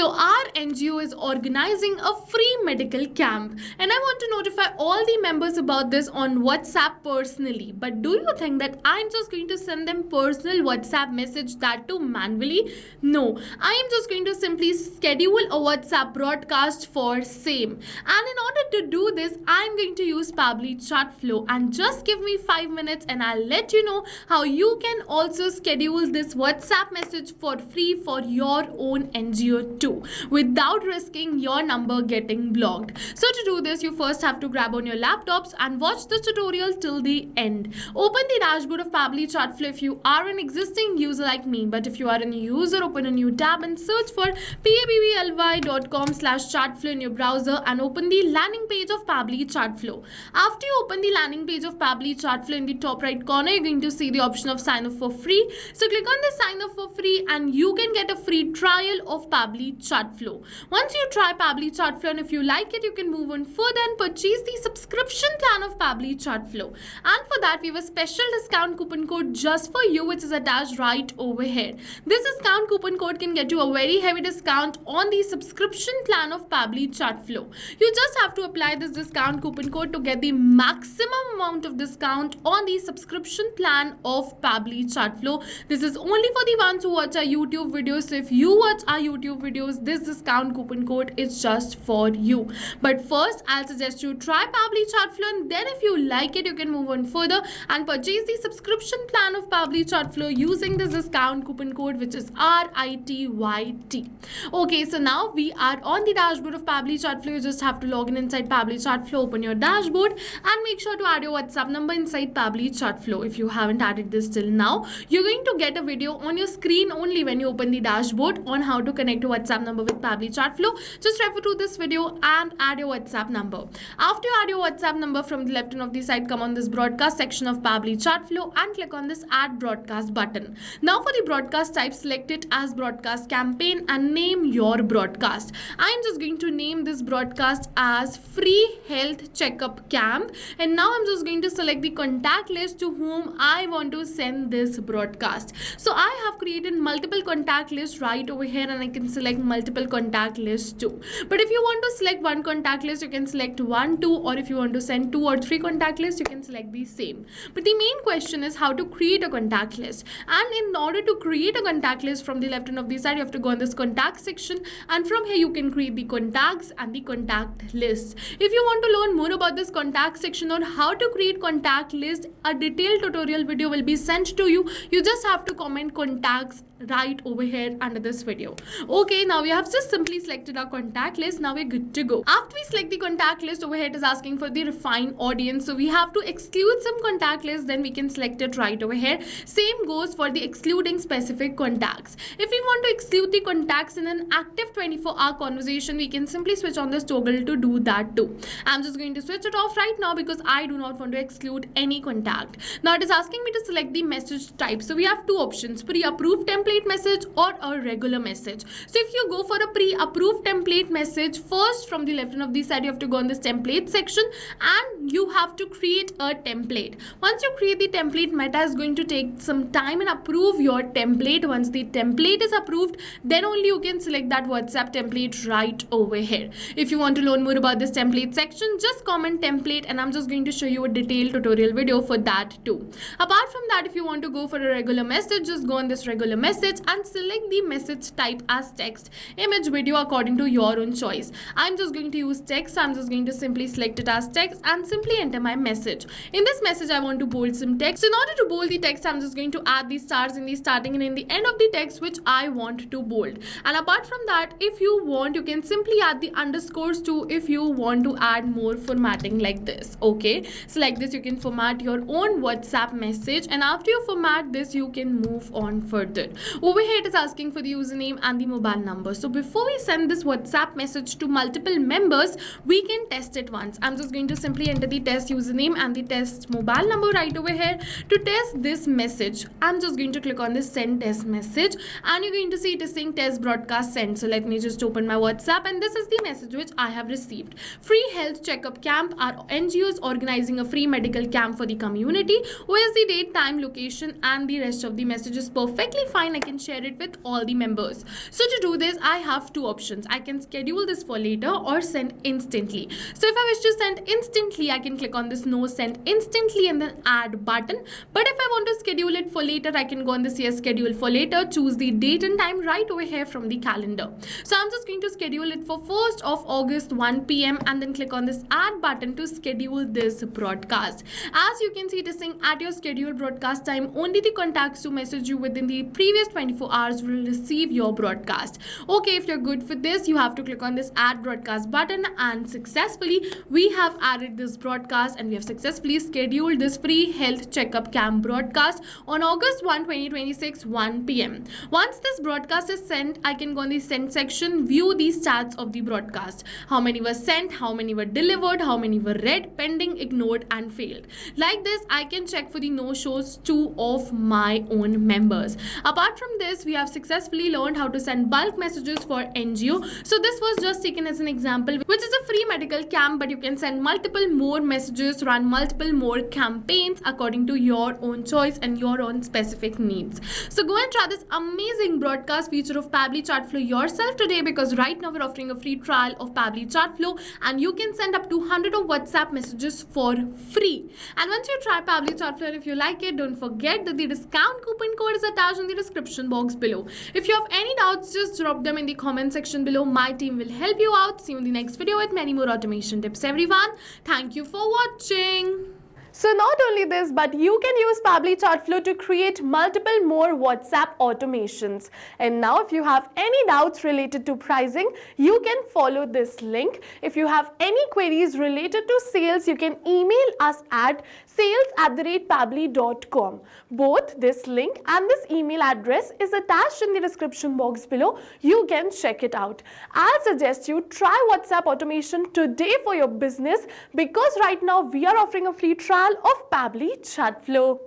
So our NGO is organizing a free medical camp, and I want to notify all the members about this on WhatsApp personally. But do you think that I'm just going to send them personal WhatsApp message, that too manually? No, I am just going to simply schedule a WhatsApp broadcast for same. And in order to do this, I'm going to use Pabbly Chatflow, and just give me 5 minutes and I'll let you know how you can also schedule this WhatsApp message for free for your own NGO too, without risking your number getting blocked. So to do this, you first have to grab on your laptops and watch the tutorial till the end. Open the dashboard of Pabbly Chatflow if you are an existing user like me, but if you are a new user, open a new tab and search for pabbly.com/chatflow in your browser and open the landing page of Pabbly Chatflow. After you open the landing page of Pabbly Chatflow, in the top right corner, you're going to see the option of sign up for free. So click on the sign up for free and you can get a free trial of Pabbly Chatflow. Once you try Pabbly Chatflow and if you like it, you can move on further and purchase the subscription plan of Pabbly Chatflow. And for that, we have a special discount coupon code just for you, which is attached right over here. This discount coupon code can get you a very heavy discount on the subscription plan of Pabbly Chatflow. You just have to apply this discount coupon code to get the maximum amount of discount on the subscription plan of Pabbly Chatflow. This is only for the ones who watch our YouTube videos. So if you watch our YouTube videos, this discount coupon code is just for you. But first, I'll suggest you try Pabbly Chatflow, and then if you like it, you can move on further and purchase the subscription plan of Pabbly Chatflow using this discount coupon code, which is RITYT. Okay, so now we are on the dashboard of Pabbly Chatflow. You just have to log in inside Pabbly Chatflow, open your dashboard and make sure to add your WhatsApp number inside Pabbly Chatflow. If you haven't added this till now, you're going to get a video on your screen only when you open the dashboard on how to connect a WhatsApp number with Pabbly Chatflow. Just refer to this video and add your WhatsApp number. After you add your WhatsApp number, from the left hand of the side, come on this broadcast section of Pabbly Chatflow and click on this add broadcast button. Now for the broadcast type, select it as broadcast campaign and name your broadcast. I'm just going to name this broadcast as free health checkup camp, and now I'm just going to select the contact list to whom I want to send this broadcast. So I have created multiple contact lists right over here, and I can select multiple contact lists too. But if you want to select one contact list, you can select 1, 2, or if you want to send 2 or 3 contact lists, you can select the same. But the main question is how to create a contact list. And in order to create a contact list, from the left hand of the side, you have to go on this contact section, and from here you can create the contacts and the contact list. If you want to learn more about this contact section or how to create contact list, a detailed tutorial video will be sent to you. You just have to comment contacts right over here under this video. Okay, now we have just simply selected our contact list. Now we're good to go. After we select the contact list, over here it is asking for the refine audience, so we have to exclude some contact lists, then we can select it right over here. Same goes for the excluding specific contacts. If we want to exclude the contacts in an active 24-hour conversation, we can simply switch on this toggle to do that too. I'm just going to switch it off right now because I do not want to exclude any contact. Now it is asking me to select the message type. So we have two options: pre-approved template message or a regular message. So if you go for a pre-approved template message, first from the left hand of the side, you have to go on this template section and you have to create a template. Once you create the template, Meta is going to take some time and approve your template. Once the template is approved, then only you can select that WhatsApp template right over here. If you want to learn more about this template section, just comment template and I'm just going to show you a detailed tutorial video for that too. Apart from that, if you want to go for a regular message, just go on this regular message and select the message type as text, image, video according to your own choice. I'm just going to use text, so I'm just going to simply select it as text and simply enter my message. In this message, I want to bold some text. In order to bold the text, I'm just going to add the stars in the starting and in the end of the text which I want to bold. And apart from that, if you want, you can simply add the underscores too if you want to add more formatting like this. Okay, so like this you can format your own WhatsApp message, and after you format this, you can move on further. Over here it is asking for the username and the mobile number. So before we send this WhatsApp message to multiple members, we can test it once. I'm just going to simply enter the test username and the test mobile number right over here. To test this message, I'm just going to click on this send test message and you're going to see it is saying test broadcast send. So let me just open my WhatsApp and this is the message which I have received. Free health checkup camp. Our NGOs organizing a free medical camp for the community. Where's the date, time, location and the rest of the message is perfectly fine I can share it with all the members. So to do this, I have two options. I can schedule this for later or send instantly. So if I wish to send instantly, I can click on this no send instantly and then add button. But if I want to schedule it for later, I can go on this yes schedule for later, choose the date and time right over here from the calendar. So I'm just going to schedule it for 1st of August 1 p.m. and then click on this add button to schedule this broadcast. As you can see, it is saying at your scheduled broadcast time, only the contacts who message you within the previous 24 hours will receive your broadcast. Okay, if you're good for this, you have to click on this add broadcast button, and successfully we have added this broadcast and we have successfully scheduled this free health checkup camp broadcast on August 1, 2026, 1 p.m. Once this broadcast is sent, I can go on the send section, view the stats of the broadcast. How many were sent, how many were delivered, how many were read, pending, ignored and failed. Like this, I can check for the no-shows too of my own members. Apart from this, we have successfully learned how to send bulk messages for NGO. So this was just taken as an example, which is a free medical camp, but you can send multiple more messages, run multiple more campaigns according to your own choice and your own specific needs. So go and try this amazing broadcast feature of Pabbly Chatflow yourself today, because right now we're offering a free trial of Pabbly Chatflow and you can send up to 100 of WhatsApp messages for free. And once you try Pabbly Chatflow, if you like it, don't forget that the discount coupon code is attached in the description box below. If you have any doubts, just drop them in the comment section below. My team will help you out. See you in the next video with many more automation tips, everyone. Thank you for watching. So not only this, but you can use Pabbly Chatflow to create multiple more WhatsApp automations. And now if you have any doubts related to pricing, you can follow this link. If you have any queries related to sales, you can email us at sales@pabbly.com. Both this link and this email address is attached in the description box below. You can check it out. I'll suggest you try WhatsApp automation today for your business, because right now we are offering a free trial of Pabbly Chatflow.